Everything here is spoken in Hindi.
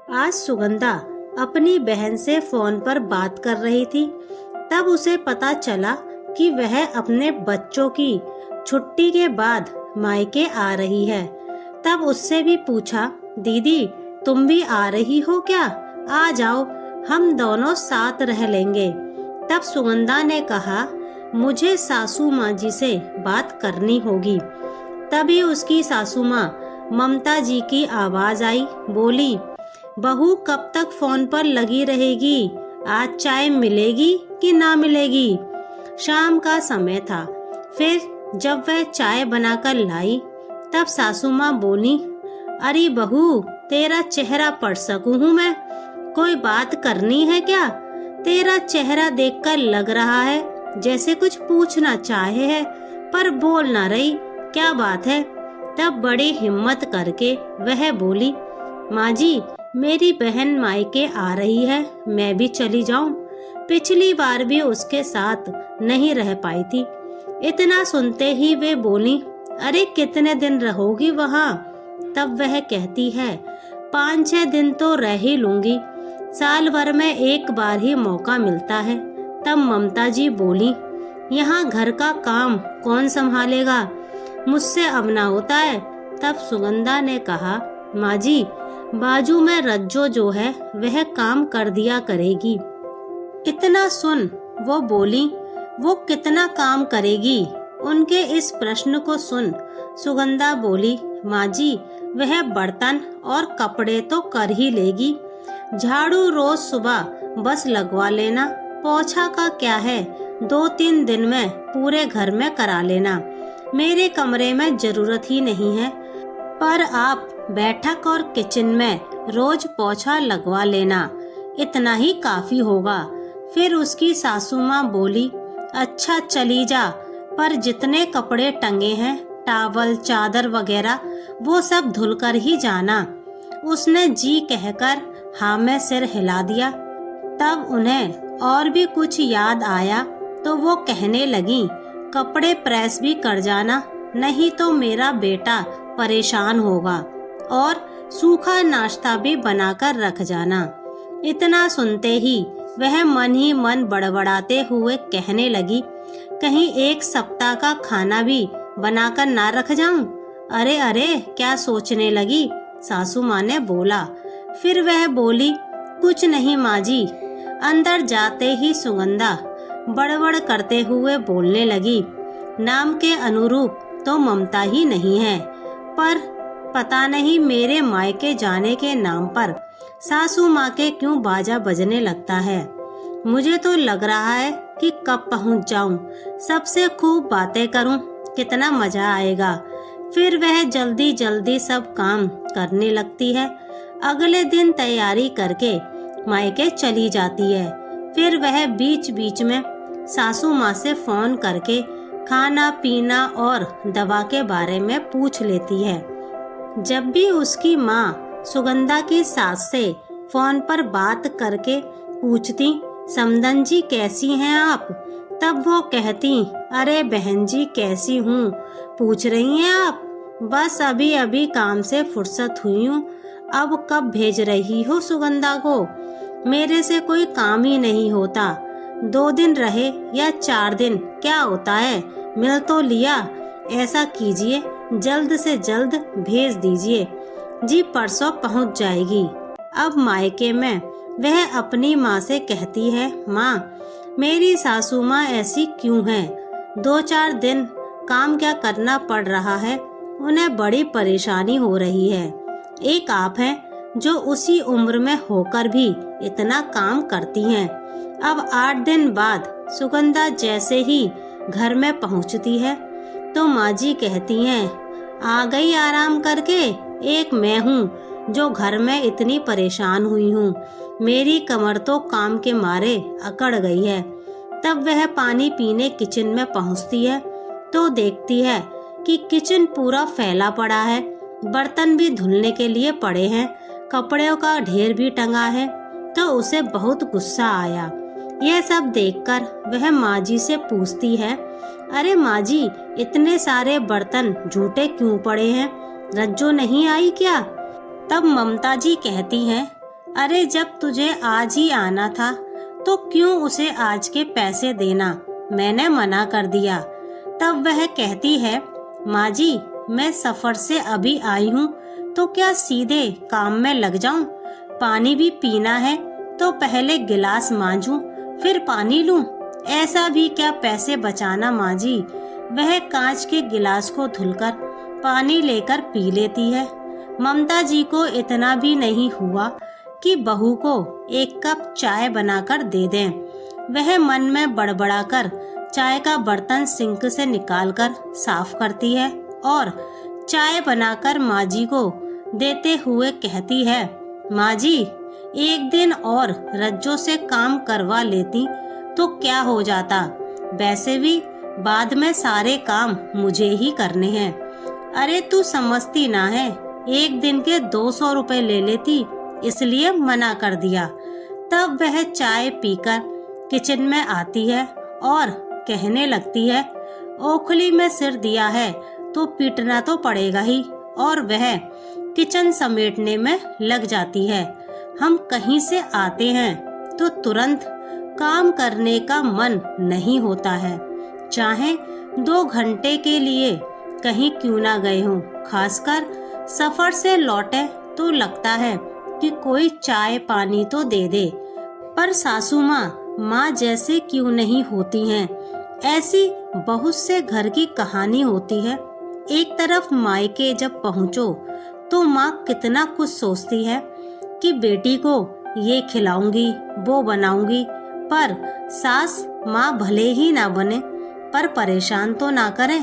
आज सुगंधा अपनी बहन से फोन पर बात कर रही थी। तब उसे पता चला कि वह अपने बच्चों की छुट्टी के बाद मायके आ रही है। तब उससे भी पूछा, दीदी तुम भी आ रही हो क्या? आ जाओ, हम दोनों साथ रह लेंगे। तब सुगंधा ने कहा, मुझे सासू माँ जी से बात करनी होगी। तभी उसकी सासू माँ ममता जी की आवाज आई। बोली, बहू कब तक फोन पर लगी रहेगी? आज चाय मिलेगी कि ना मिलेगी? शाम का समय था। फिर जब वह चाय बनाकर लाई तब सासू माँ बोली, अरे बहू तेरा चेहरा पढ़ सकूं हूँ मैं? कोई बात करनी है क्या? तेरा चेहरा देखकर लग रहा है जैसे कुछ पूछना चाहे है पर बोल ना रही, क्या बात है? तब बड़ी हिम्मत करके वह बोली, माँ जी मेरी बहन मायके आ रही है, मैं भी चली जाऊं। पिछली बार भी उसके साथ नहीं रह पाई थी। इतना सुनते ही वे बोली, अरे कितने दिन रहोगी वहाँ? तब वह कहती है, 5-6 दिन तो रह ही लूंगी, साल भर में एक बार ही मौका मिलता है। तब ममता जी बोली, यहाँ घर का काम कौन संभालेगा? मुझसे अब ना होता है। तब सुगंधा ने कहा, माँ जी बाजू में रज्जो जो है वह काम कर दिया करेगी। इतना सुन वो बोली, वो कितना काम करेगी? उनके इस प्रश्न को सुन सुगंधा बोली, माँ जी वह बर्तन और कपड़े तो कर ही लेगी, झाड़ू रोज सुबह बस लगवा लेना, पोछा का क्या है 2-3 दिन में पूरे घर में करा लेना, मेरे कमरे में जरूरत ही नहीं है, पर आप बैठक और किचन में रोज पोछा लगवा लेना, इतना ही काफी होगा। फिर उसकी सासू माँ बोली, अच्छा चली जा, पर जितने कपड़े टंगे हैं टावल चादर वगैरह वो सब धुलकर ही जाना। उसने जी कहकर हाँ में सिर हिला दिया। तब उन्हें और भी कुछ याद आया तो वो कहने लगी, कपड़े प्रेस भी कर जाना, नहीं तो मेरा बेटा परेशान होगा, और सूखा नाश्ता भी बनाकर रख जाना। इतना सुनते ही वह मन ही मन बड़बड़ाते हुए कहने लगी, कहीं 1 सप्ताह का खाना भी बनाकर ना रख जाऊं? अरे अरे क्या सोचने लगी? सासू माँ ने बोला। फिर वह बोली, कुछ नहीं माँ जी। अंदर जाते ही सुगंधा बड़बड़ करते हुए बोलने लगी, नाम के अनुरूप तो ममता ही नहीं है, पर पता नहीं मेरे मायके जाने के नाम पर सासू माँ के क्यों बाजा बजने लगता है। मुझे तो लग रहा है कि कब पहुँच जाऊं, सबसे खूब बातें करूं, कितना मजा आएगा। फिर वह जल्दी जल्दी सब काम करने लगती है। अगले दिन तैयारी करके मायके चली जाती है। फिर वह बीच बीच में सासू माँ से फोन करके खाना पीना और दवा के बारे में पूछ लेती है। जब भी उसकी माँ सुगंधा की सास से फोन पर बात करके पूछती, समदन जी कैसी हैं आप? तब वो कहती, अरे बहन जी कैसी हूँ, पूछ रही हैं आप? बस अभी अभी काम से फुर्सत हुई हूँ। अब कब भेज रही हो सुगंधा को? मेरे से कोई काम ही नहीं होता। 2 दिन रहे या 4 दिन क्या होता है, मिल तो लिया। ऐसा कीजिए जल्द से जल्द भेज दीजिए जी, परसों पहुंच जाएगी। अब मायके में वह अपनी माँ से कहती है, माँ मेरी सासू माँ ऐसी क्यों है? 2-4 दिन काम क्या करना पड़ रहा है, उन्हें बड़ी परेशानी हो रही है। एक आप हैं जो उसी उम्र में होकर भी इतना काम करती हैं। अब 8 दिन बाद सुगंधा जैसे ही घर में पहुंचती है तो माँ जी कहती हैं, आ गई आराम करके? एक मैं हूँ जो घर में इतनी परेशान हुई हूँ, मेरी कमर तो काम के मारे अकड़ गई है। तब वह पानी पीने किचन में पहुँचती है तो देखती है कि किचन पूरा फैला पड़ा है, बर्तन भी धुलने के लिए पड़े हैं, कपड़ों का ढेर भी टंगा है। तो उसे बहुत गुस्सा आया। यह सब देखकर वह माँ जी से पूछती है, अरे माँ जी इतने सारे बर्तन झूठे क्यों पड़े हैं, रज्जो नहीं आई क्या? तब ममता जी कहती हैं, अरे जब तुझे आज ही आना था तो क्यों उसे आज के पैसे देना, मैंने मना कर दिया। तब वह कहती है, माँ जी मैं सफर से अभी आई हूँ तो क्या सीधे काम में लग जाऊं? पानी भी पीना है तो पहले गिलास मांजूं फिर पानी लूं? ऐसा भी क्या पैसे बचाना माँ जी। वह कांच के गिलास को धुलकर पानी लेकर पी लेती है। ममता जी को इतना भी नहीं हुआ कि बहू को एक कप चाय बनाकर दे दें। वह मन में बड़बड़ाकर चाय का बर्तन सिंक से निकालकर साफ करती है और चाय बनाकर माँ जी को देते हुए कहती है, माँ जी एक दिन और रज्जो से काम करवा लेती तो क्या हो जाता, वैसे भी बाद में सारे काम मुझे ही करने हैं। अरे तू समझती ना है, एक दिन के 200 रुपए ले लेती इसलिए मना कर दिया। तब वह चाय पीकर किचन में आती है और कहने लगती है, ओखली में सिर दिया है तो पीटना तो पड़ेगा ही। और वह किचन समेटने में लग जाती है। हम कहीं से आते हैं तो तुरंत काम करने का मन नहीं होता है, चाहे 2 घंटे के लिए कहीं क्यों ना गए हों। खासकर सफर से लौटे तो लगता है कि कोई चाय पानी तो दे दे। पर सासू माँ जैसे क्यों नहीं होती हैं। ऐसी बहुत से घर की कहानी होती है। एक तरफ मायके जब पहुँचो तो माँ कितना कुछ सोचती है कि बेटी को ये खिलाऊंगी वो बनाऊंगी, पर सास माँ भले ही ना बने पर परेशान तो ना करें।